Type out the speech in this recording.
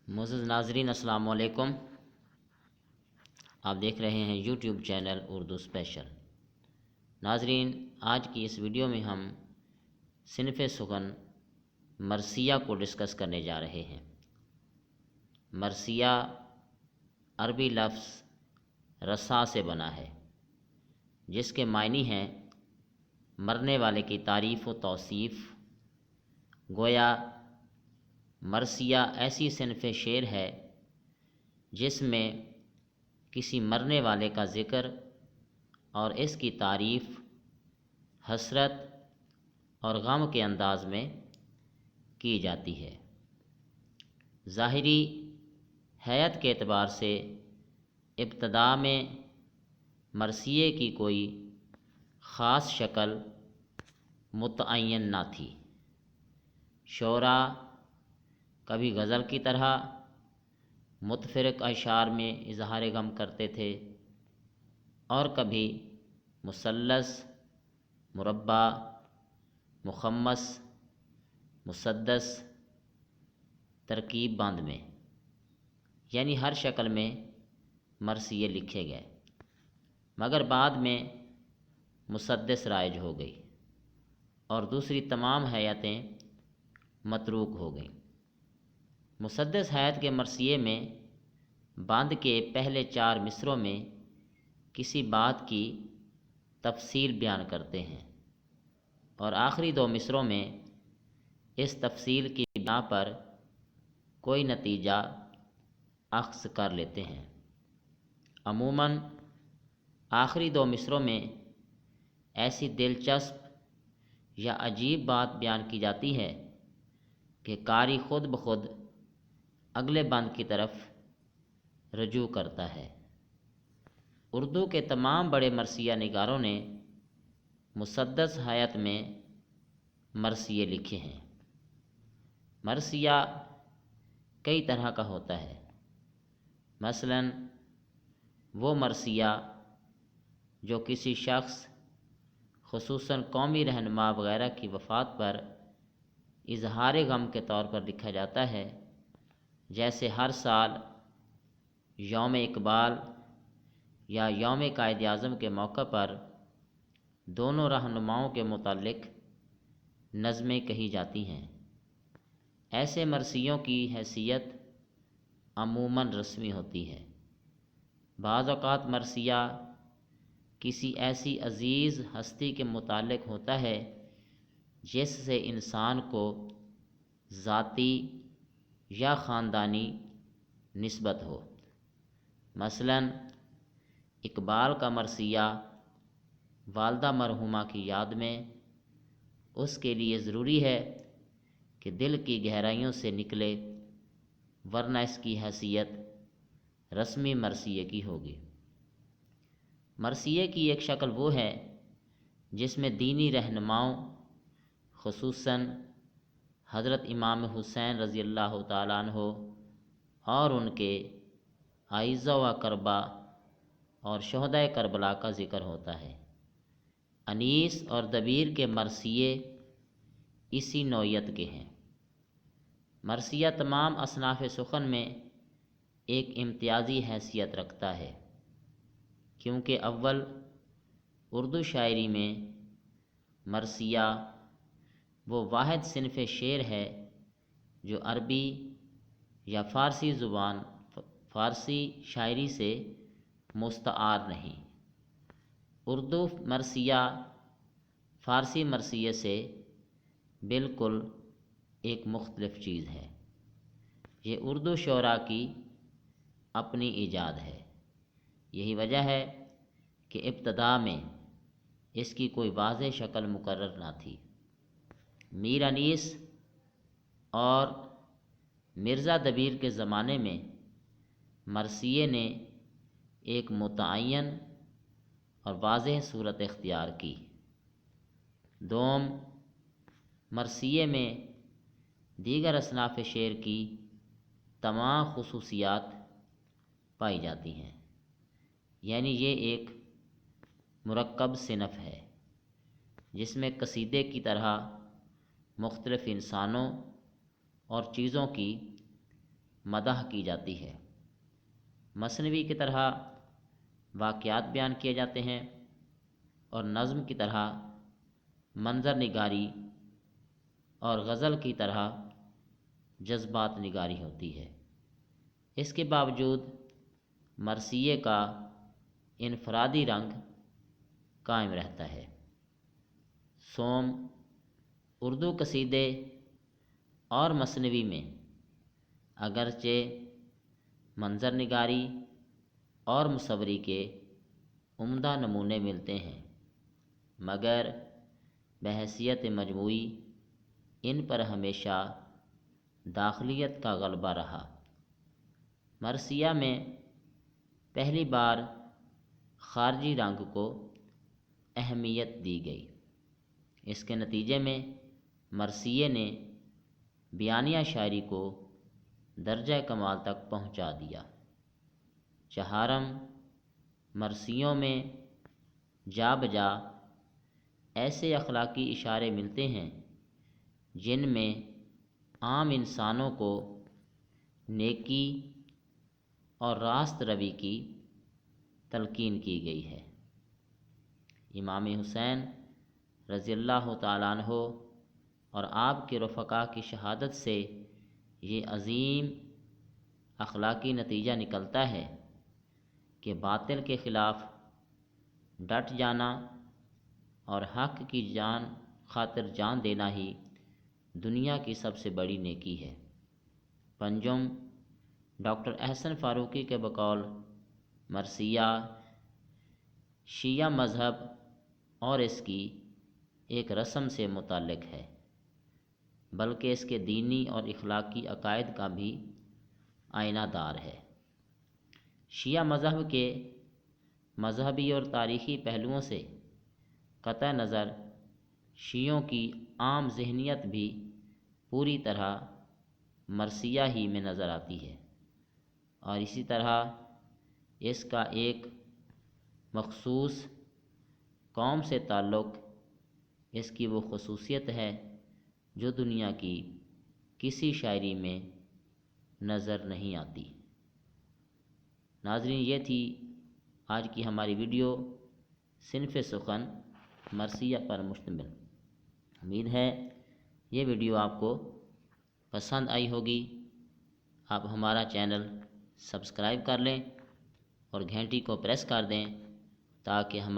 معزز ناظرین السلام علیکم۔ آپ دیکھ رہے ہیں یوٹیوب چینل اردو اسپیشل۔ ناظرین، آج کی اس ویڈیو میں ہم صنف سخن مرثیہ کو ڈسکس کرنے جا رہے ہیں۔ مرثیہ عربی لفظ رسا سے بنا ہے، جس کے معنی ہیں مرنے والے کی تعریف و توصیف۔ گویا مرثیہ ایسی صنف شعر ہے جس میں کسی مرنے والے کا ذکر اور اس کی تعریف حسرت اور غم کے انداز میں کی جاتی ہے۔ ظاہری حیت کے اعتبار سے ابتدا میں مرثیے کی کوئی خاص شکل متعین نہ تھی۔ شعراء کبھی غزل کی طرح متفرق اشعار میں اظہار غم کرتے تھے، اور کبھی مثلث، مربع، مخمس، مسدس ترکیب بند میں، یعنی ہر شکل میں مرثیے لکھے گئے، مگر بعد میں مسدس رائج ہو گئی اور دوسری تمام حیتیں متروک ہو گئیں۔ مسدس حیت کے مرثیے میں بند کے پہلے 4 مصروں میں کسی بات کی تفصیل بیان کرتے ہیں، اور آخری 2 مصروں میں اس تفصیل کی بنا پر کوئی نتیجہ اخذ کر لیتے ہیں۔ عموماً آخری 2 مصروں میں ایسی دلچسپ یا عجیب بات بیان کی جاتی ہے کہ قاری خود بخود اگلے بند کی طرف رجوع کرتا ہے۔ اردو کے تمام بڑے مرثیہ نگاروں نے مسدس حیت میں مرثیے لکھے ہیں۔ مرثیہ کئی طرح کا ہوتا ہے۔ مثلاً وہ مرثیہ جو کسی شخص، خصوصاً قومی رہنما وغیرہ کی وفات پر اظہار غم کے طور پر لکھا جاتا ہے، جیسے ہر سال یوم اقبال یا یوم قائد اعظم کے موقع پر دونوں رہنماؤں کے متعلق نظمیں کہی جاتی ہیں۔ ایسے مرثیوں کی حیثیت عموماً رسمی ہوتی ہے۔ بعض اوقات مرثیہ کسی ایسی عزیز ہستی کے متعلق ہوتا ہے جس سے انسان کو ذاتی یا خاندانی نسبت ہو۔ مثلاً اقبال کا مرثیہ والدہ مرحومہ کی یاد میں اس کے لیے ضروری ہے کہ دل کی گہرائیوں سے نکلے، ورنہ اس کی حیثیت رسمی مرثیے کی ہوگی۔ مرثیے کی ایک شکل وہ ہے جس میں دینی رہنماؤں، خصوصاً حضرت امام حسین رضی اللہ تعالیٰ عنہ اور ان کے اعزہ و اقرباء اور شہدائے کربلا کا ذکر ہوتا ہے۔ انیس اور دبیر کے مرثیے اسی نوعیت کے ہیں۔ مرثیہ تمام اصناف سخن میں ایک امتیازی حیثیت رکھتا ہے، کیونکہ اول اردو شاعری میں مرثیہ وہ واحد صنف شعر ہے جو عربی یا فارسی زبان، فارسی شاعری سے مستعار نہیں۔ اردو مرثیہ فارسی مرثیے سے بالکل ایک مختلف چیز ہے۔ یہ اردو شعراء کی اپنی ایجاد ہے۔ یہی وجہ ہے کہ ابتدا میں اس کی کوئی واضح شکل مقرر نہ تھی۔ میر انیس اور مرزا دبیر کے زمانے میں مرثیے نے ایک متعین اور واضح صورت اختیار کی۔ دوم، مرثیے میں دیگر اصناف شعر کی تمام خصوصیات پائی جاتی ہیں، یعنی یہ ایک مرکب صنف ہے جس میں قصیدے کی طرح مختلف انسانوں اور چیزوں کی مدح کی جاتی ہے۔ مثنوی کی طرح واقعات بیان کیے جاتے ہیں اور نظم کی طرح منظر نگاری اور غزل کی طرح جذبات نگاری ہوتی ہے۔ اس کے باوجود مرثیے کا انفرادی رنگ قائم رہتا ہے۔ سوم، اردو قصیدے اور مثنوی میں اگرچہ منظر نگاری اور مصوری کے عمدہ نمونے ملتے ہیں، مگر بحیثیت مجموعی ان پر ہمیشہ داخلیت کا غلبہ رہا۔ مرثیہ میں پہلی بار خارجی رنگ کو اہمیت دی گئی۔ اس کے نتیجے میں مرثیے نے بیانیہ شاعری کو درجہ کمال تک پہنچا دیا۔ چہارم، مرثیوں میں جا بجا ایسے اخلاقی اشارے ملتے ہیں جن میں عام انسانوں کو نیکی اور راست روی کی تلقین کی گئی ہے۔ امام حسین رضی اللہ تعالیٰ عنہ اور آپ کے رفقا کی شہادت سے یہ عظیم اخلاقی نتیجہ نکلتا ہے کہ باطل کے خلاف ڈٹ جانا اور حق کی خاطر جان دینا ہی دنیا کی سب سے بڑی نیکی ہے۔ پنجم، ڈاکٹر احسن فاروقی کے بقول مرثیہ شیعہ مذہب اور اس کی ایک رسم سے متعلق ہے، بلکہ اس کے دینی اور اخلاقی عقائد کا بھی آئینہ دار ہے۔ شیعہ مذہب کے مذہبی اور تاریخی پہلوؤں سے قطع نظر شیعوں کی عام ذہنیت بھی پوری طرح مرثیہ ہی میں نظر آتی ہے، اور اسی طرح اس کا ایک مخصوص قوم سے تعلق اس کی وہ خصوصیت ہے جو دنیا کی کسی شاعری میں نظر نہیں آتی۔ ناظرین، یہ تھی آج کی ہماری ویڈیو صنف سخن مرثیہ پر مشتمل۔ امید ہے یہ ویڈیو آپ کو پسند آئی ہوگی۔ آپ ہمارا چینل سبسکرائب کر لیں اور گھنٹی کو پریس کر دیں تاکہ ہمارے